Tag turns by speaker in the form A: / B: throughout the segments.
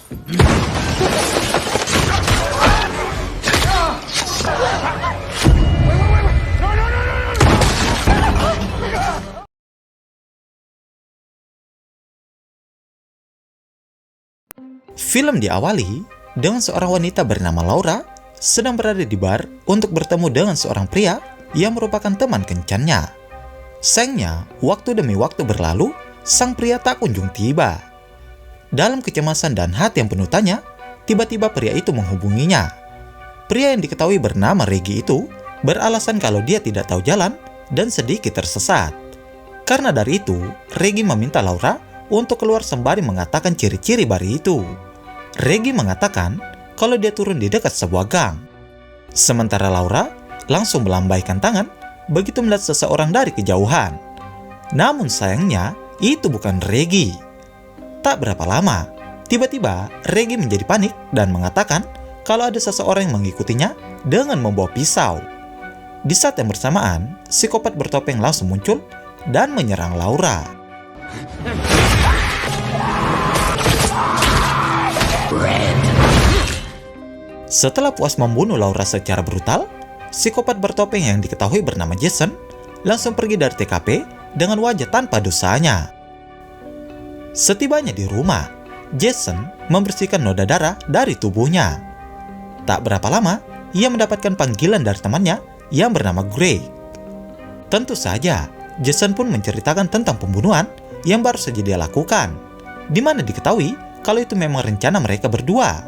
A: Film diawali dengan seorang wanita bernama Laura sedang berada di bar untuk bertemu dengan seorang pria yang merupakan teman kencannya. Sayangnya, waktu demi waktu berlalu, sang pria tak kunjung tiba. Dalam kecemasan dan hati yang penuh tanya, tiba-tiba pria itu menghubunginya. Pria yang diketahui bernama Reggie itu beralasan kalau dia tidak tahu jalan dan sedikit tersesat. Karena dari itu, Reggie meminta Laura untuk keluar sembari mengatakan ciri-ciri bar itu. Reggie mengatakan kalau dia turun di dekat sebuah gang. Sementara Laura langsung melambaikan tangan begitu melihat seseorang dari kejauhan. Namun sayangnya, itu bukan Reggie. Tak berapa lama, tiba-tiba Reggie menjadi panik dan mengatakan kalau ada seseorang yang mengikutinya dengan membawa pisau. Di saat yang bersamaan, psikopat bertopeng langsung muncul dan menyerang Laura. Setelah puas membunuh Laura secara brutal, psikopat bertopeng yang diketahui bernama Jason langsung pergi dari TKP dengan wajah tanpa dosanya. Setibanya di rumah, Jason membersihkan noda darah dari tubuhnya. Tak berapa lama, ia mendapatkan panggilan dari temannya yang bernama Greg. Tentu saja, Jason pun menceritakan tentang pembunuhan yang baru saja dia lakukan, di mana diketahui kalau itu memang rencana mereka berdua.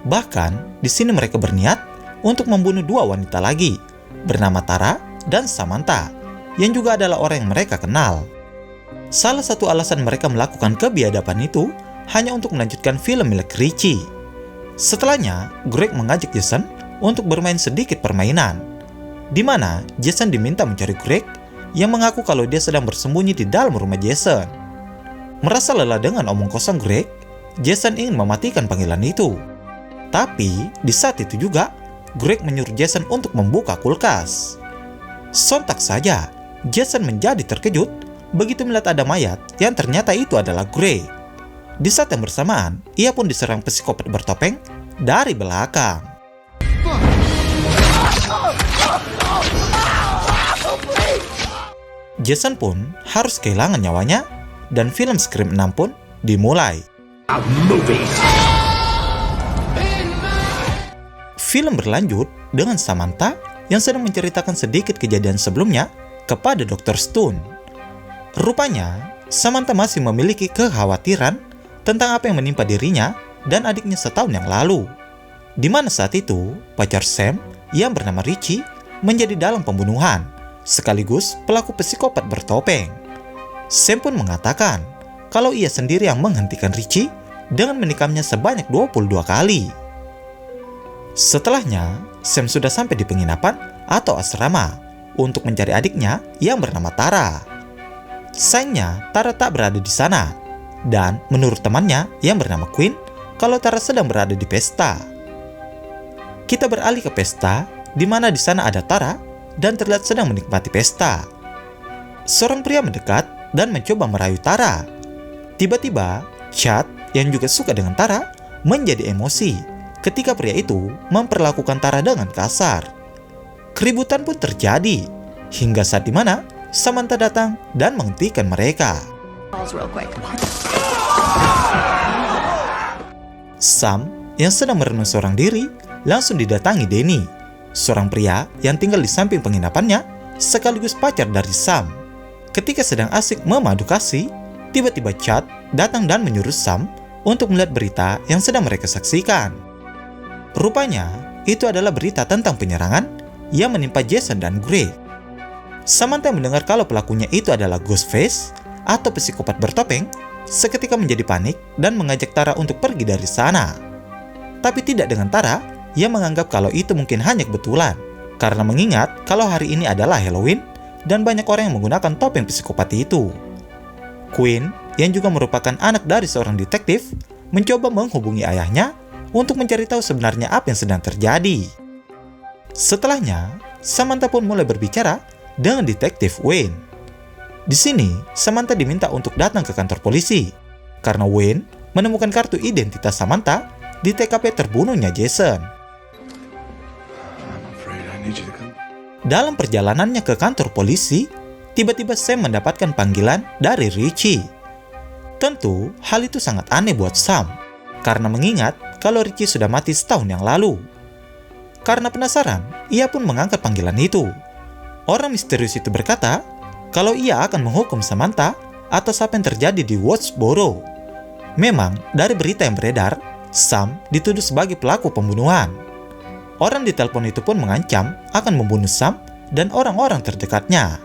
A: Bahkan, di sini mereka berniat untuk membunuh dua wanita lagi, bernama Tara dan Samantha, yang juga adalah orang yang mereka kenal. Salah satu alasan mereka melakukan kebiadaban itu hanya untuk melanjutkan film milik Richie. Setelahnya, Greg mengajak Jason untuk bermain sedikit permainan, di mana Jason diminta mencari Greg yang mengaku kalau dia sedang bersembunyi di dalam rumah Jason. Merasa lelah dengan omong kosong Greg, Jason ingin mematikan panggilan itu. Tapi, di saat itu juga, Greg menyuruh Jason untuk membuka kulkas. Sontak saja, Jason menjadi terkejut begitu melihat ada mayat yang ternyata itu adalah Greg. Di saat yang bersamaan, ia pun diserang psikopat bertopeng dari belakang. Jason pun harus kehilangan nyawanya dan film Scream 6 pun dimulai. Film berlanjut dengan Samantha yang sedang menceritakan sedikit kejadian sebelumnya kepada Dr. Stone. Rupanya, Samantha masih memiliki kekhawatiran tentang apa yang menimpa dirinya dan adiknya setahun yang lalu. Di mana saat itu, pacar Sam yang bernama Richie menjadi dalam pembunuhan, sekaligus pelaku psikopat bertopeng. Sam pun mengatakan kalau ia sendiri yang menghentikan Richie dengan menikamnya sebanyak 22 kali. Setelahnya, Sam sudah sampai di penginapan atau asrama untuk mencari adiknya yang bernama Tara. Sayangnya, Tara tak berada di sana, dan menurut temannya yang bernama Quinn, kalau Tara sedang berada di pesta. Kita beralih ke pesta, di mana di sana ada Tara dan terlihat sedang menikmati pesta. Seorang pria mendekat dan mencoba merayu Tara. Tiba-tiba, Chad yang juga suka dengan Tara menjadi emosi ketika pria itu memperlakukan Tara dengan kasar. Keributan pun terjadi, hingga saat dimana Samantha datang dan menghentikan mereka. Sam, yang sedang merenung seorang diri, langsung didatangi Danny, seorang pria yang tinggal di samping penginapannya, sekaligus pacar dari Sam. Ketika sedang asik memadu kasih, tiba-tiba Chad datang dan menyuruh Sam untuk melihat berita yang sedang mereka saksikan. Rupanya, itu adalah berita tentang penyerangan yang menimpa Jason dan Greg. Samantha mendengar kalau pelakunya itu adalah Ghostface atau psikopat bertopeng, seketika menjadi panik dan mengajak Tara untuk pergi dari sana. Tapi tidak dengan Tara yang menganggap kalau itu mungkin hanya kebetulan, karena mengingat kalau hari ini adalah Halloween dan banyak orang yang menggunakan topeng psikopat itu. Quinn, yang juga merupakan anak dari seorang detektif, mencoba menghubungi ayahnya untuk mencari tahu sebenarnya apa yang sedang terjadi. Setelahnya, Samantha pun mulai berbicara dengan detektif Wayne. Di sini, Samantha diminta untuk datang ke kantor polisi, karena Wayne menemukan kartu identitas Samantha di TKP terbunuhnya Jason. Dalam perjalanannya ke kantor polisi, tiba-tiba Sam mendapatkan panggilan dari Richie. Tentu, hal itu sangat aneh buat Sam, karena mengingat kalau Richie sudah mati setahun yang lalu. Karena penasaran, ia pun mengangkat panggilan itu. Orang misterius itu berkata kalau ia akan menghukum Samantha atas apa yang terjadi di Woodsboro. Memang, dari berita yang beredar, Sam dituduh sebagai pelaku pembunuhan. Orang di telepon itu pun mengancam akan membunuh Sam dan orang-orang terdekatnya.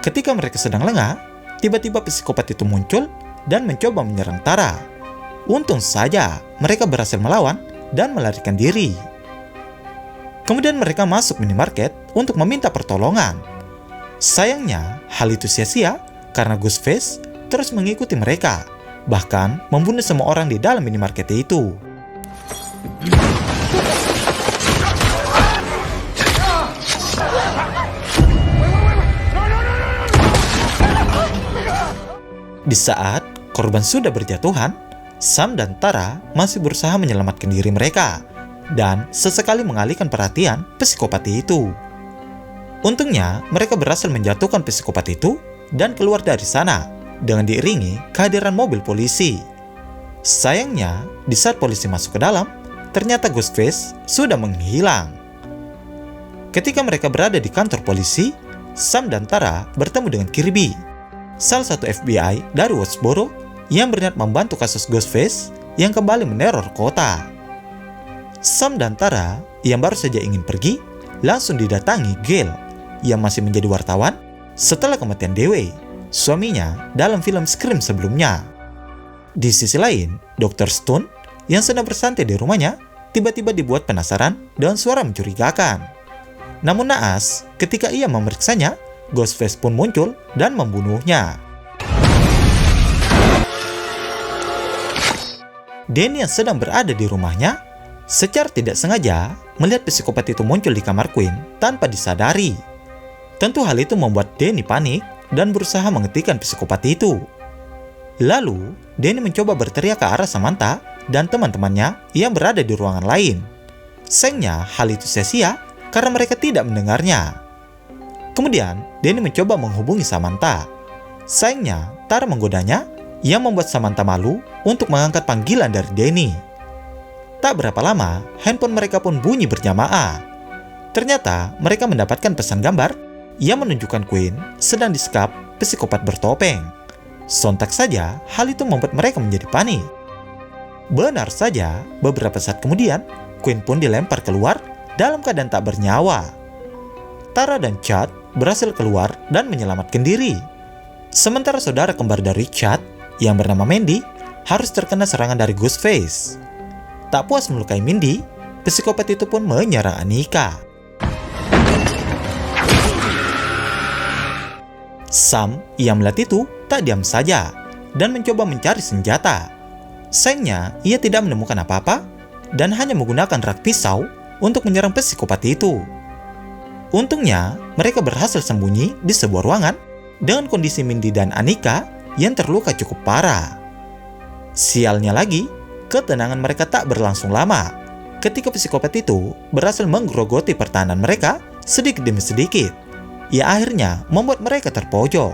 A: Ketika mereka sedang lengah, tiba-tiba psikopat itu muncul dan mencoba menyerang Tara. Untung saja mereka berhasil melawan dan melarikan diri. Kemudian mereka masuk minimarket untuk meminta pertolongan. Sayangnya, hal itu sia-sia karena Ghostface terus mengikuti mereka, bahkan membunuh semua orang di dalam minimarket itu. Di saat korban sudah berjatuhan, Sam dan Tara masih berusaha menyelamatkan diri mereka dan sesekali mengalihkan perhatian psikopat itu. Untungnya, mereka berhasil menjatuhkan psikopat itu dan keluar dari sana dengan diiringi kehadiran mobil polisi. Sayangnya, di saat polisi masuk ke dalam, ternyata Ghostface sudah menghilang. Ketika mereka berada di kantor polisi, Sam dan Tara bertemu dengan Kirby, salah satu FBI dari Woodsboro yang berniat membantu kasus Ghostface yang kembali meneror kota. Sam dan Tara yang baru saja ingin pergi langsung didatangi Gail yang masih menjadi wartawan setelah kematian Dewey, suaminya dalam film Scream sebelumnya. Di sisi lain, Dr. Stone yang sedang bersantai di rumahnya tiba-tiba dibuat penasaran dengan suara mencurigakan. Namun naas, ketika ia memeriksanya, Ghostface pun muncul dan membunuhnya. Danny yang sedang berada di rumahnya secara tidak sengaja melihat psikopat itu muncul di kamar Queen tanpa disadari. Tentu hal itu membuat Danny panik dan berusaha menghentikan psikopat itu. Lalu, Danny mencoba berteriak ke arah Samantha dan teman-temannya yang berada di ruangan lain. Sayangnya, hal itu sia-sia karena mereka tidak mendengarnya. Kemudian, Danny mencoba menghubungi Samantha. Sayangnya, Tara menggodanya yang membuat Samantha malu untuk mengangkat panggilan dari Danny. Tak berapa lama, handphone mereka pun bunyi berjamaah. Ternyata mereka mendapatkan pesan gambar yang menunjukkan Queen sedang disekap psikopat bertopeng. Sontak saja, hal itu membuat mereka menjadi panik. Benar saja, beberapa saat kemudian, Queen pun dilempar keluar dalam keadaan tak bernyawa. Tara dan Chad berhasil keluar dan menyelamatkan diri. Sementara saudara kembar dari Chad, yang bernama Mandy, harus terkena serangan dari Ghostface. Tak puas melukai Mindy, psikopat itu pun menyerang Anika. Sam yang melihat itu tak diam saja dan mencoba mencari senjata. Sayangnya, ia tidak menemukan apa-apa dan hanya menggunakan rak pisau untuk menyerang psikopat itu. Untungnya, mereka berhasil sembunyi di sebuah ruangan dengan kondisi Mindy dan Anika yang terluka cukup parah. Sialnya lagi, ketenangan mereka tak berlangsung lama ketika psikopat itu berhasil menggerogoti pertahanan mereka sedikit demi sedikit. Ia akhirnya membuat mereka terpojok.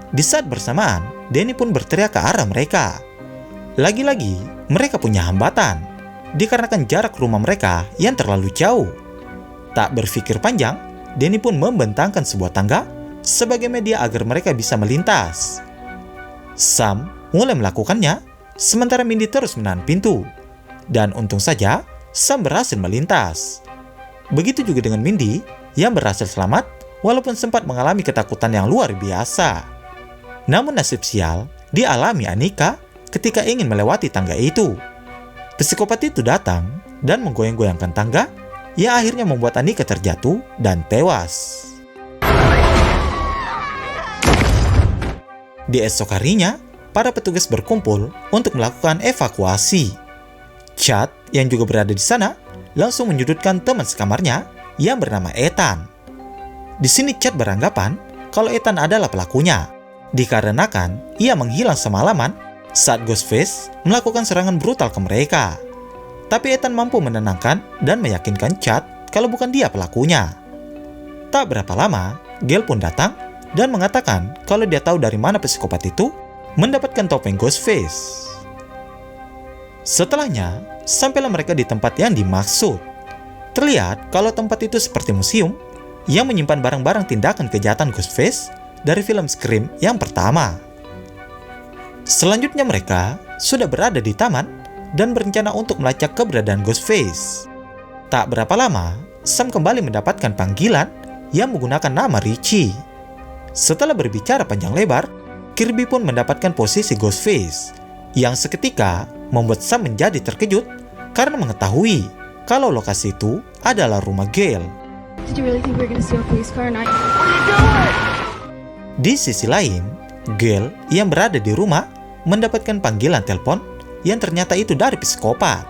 A: Di saat bersamaan, Danny pun berteriak ke arah mereka. Lagi-lagi, mereka punya hambatan dikarenakan jarak rumah mereka yang terlalu jauh. Tak berpikir panjang, Danny pun membentangkan sebuah tangga sebagai media agar mereka bisa melintas. Sam mulai melakukannya, sementara Mindy terus menahan pintu. Dan untung saja, Sam berhasil melintas. Begitu juga dengan Mindy yang berhasil selamat walaupun sempat mengalami ketakutan yang luar biasa. Namun nasib sial dialami Anika ketika ingin melewati tangga itu. Psikopat itu datang dan menggoyang-goyangkan tangga yang akhirnya membuat Anika terjatuh dan tewas. Di esok harinya, para petugas berkumpul untuk melakukan evakuasi. Chad yang juga berada di sana langsung menyudutkan teman sekamarnya yang bernama Ethan. Di sini Chad beranggapan kalau Ethan adalah pelakunya, dikarenakan ia menghilang semalaman saat Ghostface melakukan serangan brutal ke mereka. Tapi Ethan mampu menenangkan dan meyakinkan Chad kalau bukan dia pelakunya. Tak berapa lama, Gale pun datang dan mengatakan kalau dia tahu dari mana psikopat itu mendapatkan topeng Ghostface. Setelahnya, sampailah mereka di tempat yang dimaksud. Terlihat kalau tempat itu seperti museum yang menyimpan barang-barang tindakan kejahatan Ghostface dari film Scream yang pertama. Selanjutnya mereka sudah berada di taman dan berencana untuk melacak keberadaan Ghostface. Tak berapa lama, Sam kembali mendapatkan panggilan yang menggunakan nama Richie. Setelah berbicara panjang lebar, Kirby pun mendapatkan posisi Ghostface, yang seketika membuat Sam menjadi terkejut karena mengetahui kalau lokasi itu adalah rumah Gale. Di sisi lain, Gale yang berada di rumah mendapatkan panggilan telepon yang ternyata itu dari psikopat.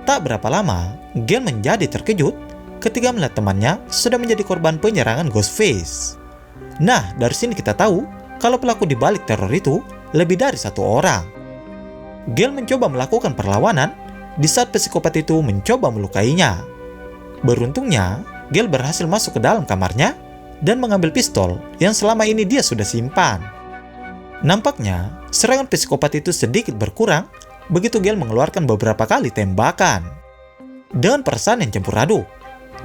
A: Tak berapa lama, Gale menjadi terkejut ketika melihat temannya sudah menjadi korban penyerangan Ghostface. Nah, dari sini kita tahu kalau pelaku di balik teror itu lebih dari satu orang. Gale mencoba melakukan perlawanan di saat psikopat itu mencoba melukainya. Beruntungnya, Gale berhasil masuk ke dalam kamarnya dan mengambil pistol yang selama ini dia sudah simpan. Nampaknya, serangan psikopat itu sedikit berkurang begitu Gale mengeluarkan beberapa kali tembakan. Dengan perasaan yang campur aduk,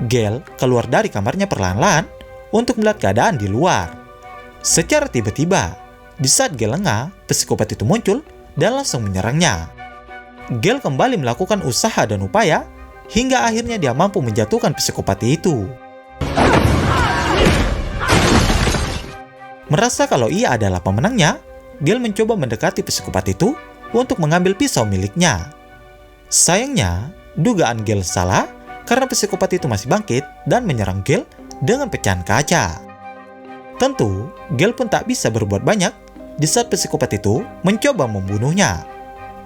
A: Gale keluar dari kamarnya perlahan-lahan untuk melihat keadaan di luar. Secara tiba-tiba, di saat Gale lengah, psikopat itu muncul dan langsung menyerangnya. Gale kembali melakukan usaha dan upaya hingga akhirnya dia mampu menjatuhkan psikopat itu. Merasa kalau ia adalah pemenangnya, Gale mencoba mendekati psikopat itu untuk mengambil pisau miliknya. Sayangnya, dugaan Gale salah karena psikopat itu masih bangkit dan menyerang Gale dengan pecahan kaca. Tentu, Gale pun tak bisa berbuat banyak di saat psikopat itu mencoba membunuhnya.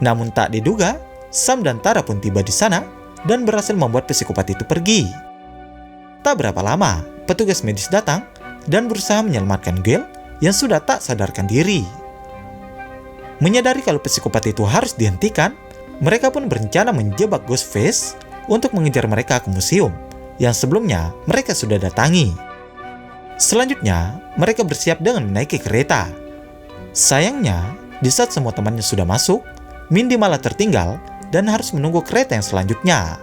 A: Namun tak diduga, Sam dan Tara pun tiba di sana dan berhasil membuat psikopat itu pergi. Tak berapa lama, petugas medis datang dan berusaha menyelamatkan Gale yang sudah tak sadarkan diri. Menyadari kalau psikopat itu harus dihentikan, mereka pun berencana menjebak Ghostface untuk mengejar mereka ke museum yang sebelumnya mereka sudah datangi. Selanjutnya, mereka bersiap dengan menaiki kereta. Sayangnya, di saat semua temannya sudah masuk, Mindy malah tertinggal dan harus menunggu kereta yang selanjutnya.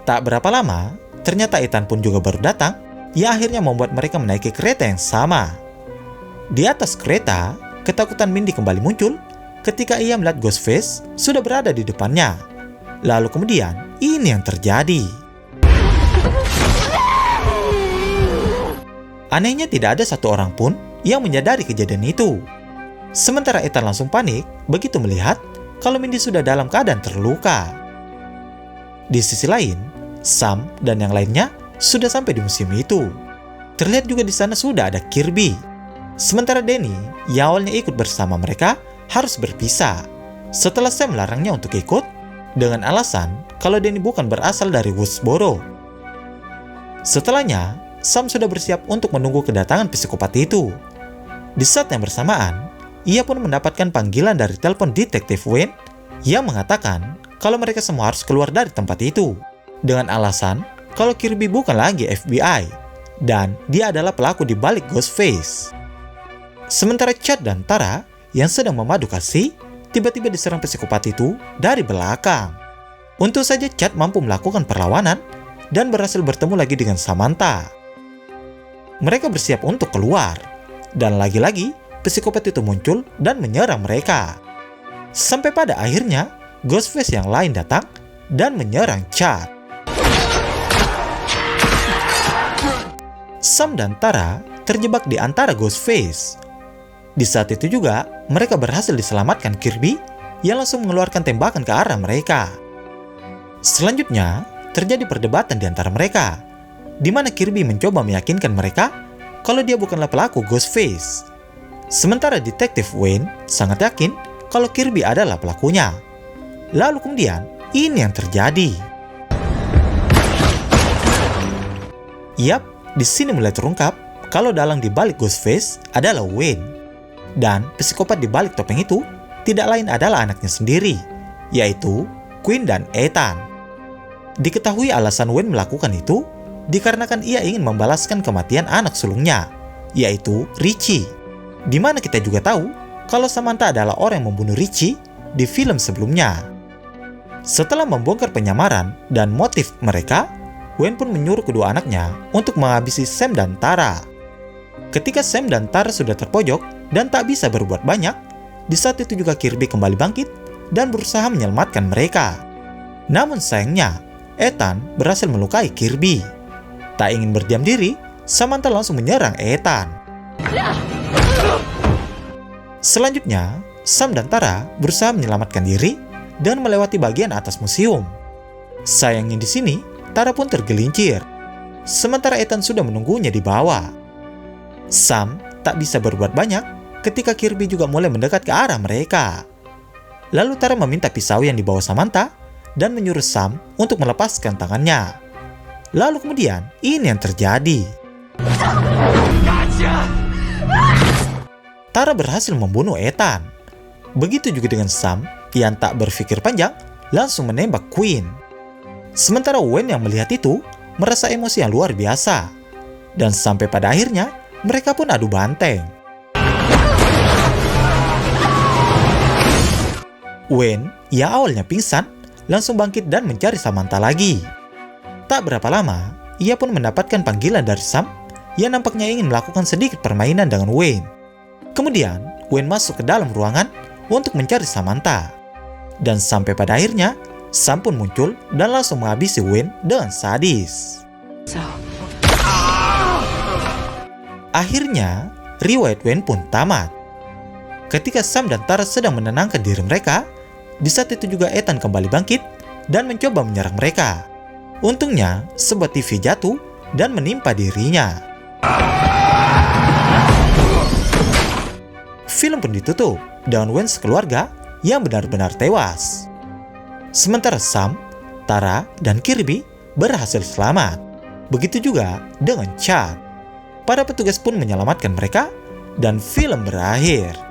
A: Tak berapa lama, ternyata Ethan pun juga baru datang, yang akhirnya membuat mereka menaiki kereta yang sama. Di atas kereta, ketakutan Mindy kembali muncul ketika ia melihat Ghostface sudah berada di depannya. Lalu kemudian, ini yang terjadi. Anehnya tidak ada satu orang pun yang menyadari kejadian itu. Sementara Ethan langsung panik begitu melihat kalau Mindy sudah dalam keadaan terluka. Di sisi lain, Sam dan yang lainnya sudah sampai di museum itu. Terlihat juga di sana sudah ada Kirby. Sementara Danny, yang awalnya ikut bersama mereka, harus berpisah setelah Sam melarangnya untuk ikut dengan alasan kalau Danny bukan berasal dari Woodsboro. Setelahnya, Sam sudah bersiap untuk menunggu kedatangan psikopat itu. Di saat yang bersamaan, ia pun mendapatkan panggilan dari telepon detektif Wayne yang mengatakan kalau mereka semua harus keluar dari tempat itu dengan alasan kalau Kirby bukan lagi FBI dan dia adalah pelaku di balik Ghostface. Sementara Chad dan Tara yang sedang memadu kasih tiba-tiba diserang psikopat itu dari belakang. Untung saja Chad mampu melakukan perlawanan dan berhasil bertemu lagi dengan Samantha. Mereka bersiap untuk keluar dan lagi-lagi psikopat itu muncul dan menyerang mereka. Sampai pada akhirnya, Ghostface yang lain datang dan menyerang Chad. Sam dan Tara terjebak di antara Ghostface. Di saat itu juga, mereka berhasil diselamatkan Kirby yang langsung mengeluarkan tembakan ke arah mereka. Selanjutnya, terjadi perdebatan di antara mereka, di mana Kirby mencoba meyakinkan mereka kalau dia bukanlah pelaku Ghostface. Sementara detektif Wayne sangat yakin kalau Kirby adalah pelakunya. Lalu kemudian, ini yang terjadi. Yap, di sini mulai terungkap kalau dalang di balik Ghostface adalah Wayne. Dan psikopat di balik topeng itu tidak lain adalah anaknya sendiri, yaitu Quinn dan Ethan. Diketahui alasan Wayne melakukan itu dikarenakan ia ingin membalaskan kematian anak sulungnya, yaitu Richie. Di mana kita juga tahu kalau Samantha adalah orang yang membunuh Richie di film sebelumnya. Setelah membongkar penyamaran dan motif mereka, Wayne pun menyuruh kedua anaknya untuk menghabisi Sam dan Tara. Ketika Sam dan Tara sudah terpojok dan tak bisa berbuat banyak, di saat itu juga Kirby kembali bangkit dan berusaha menyelamatkan mereka. Namun sayangnya, Ethan berhasil melukai Kirby. Tak ingin berdiam diri, Samantha langsung menyerang Ethan. Selanjutnya, Sam dan Tara berusaha menyelamatkan diri dan melewati bagian atas museum. Sayangnya di sini, Tara pun tergelincir, sementara Ethan sudah menunggunya di bawah. Sam tak bisa berbuat banyak ketika Kirby juga mulai mendekat ke arah mereka. Lalu Tara meminta pisau yang dibawa Samantha dan menyuruh Sam untuk melepaskan tangannya. Lalu kemudian, ini yang terjadi. Tara berhasil membunuh Ethan. Begitu juga dengan Sam yang tak berpikir panjang, langsung menembak Quinn. Sementara Wayne yang melihat itu merasa emosi yang luar biasa. Dan sampai pada akhirnya, mereka pun adu banteng. Wayne yang awalnya pingsan, langsung bangkit dan mencari Samantha lagi. Tak berapa lama, ia pun mendapatkan panggilan dari Sam yang nampaknya ingin melakukan sedikit permainan dengan Wayne. Kemudian, Wayne masuk ke dalam ruangan untuk mencari Samantha. Dan sampai pada akhirnya, Sam pun muncul dan langsung menghabisi Wayne dengan sadis. Akhirnya, riwayat Wayne pun tamat. Ketika Sam dan Tara sedang menenangkan diri mereka, di saat itu juga Ethan kembali bangkit dan mencoba menyerang mereka. Untungnya, sebuah TV jatuh dan menimpa dirinya. Film pun ditutup dengan Wayne sekeluarga yang benar-benar tewas. Sementara Sam, Tara, dan Kirby berhasil selamat. Begitu juga dengan Chad. Para petugas pun menyelamatkan mereka dan film berakhir.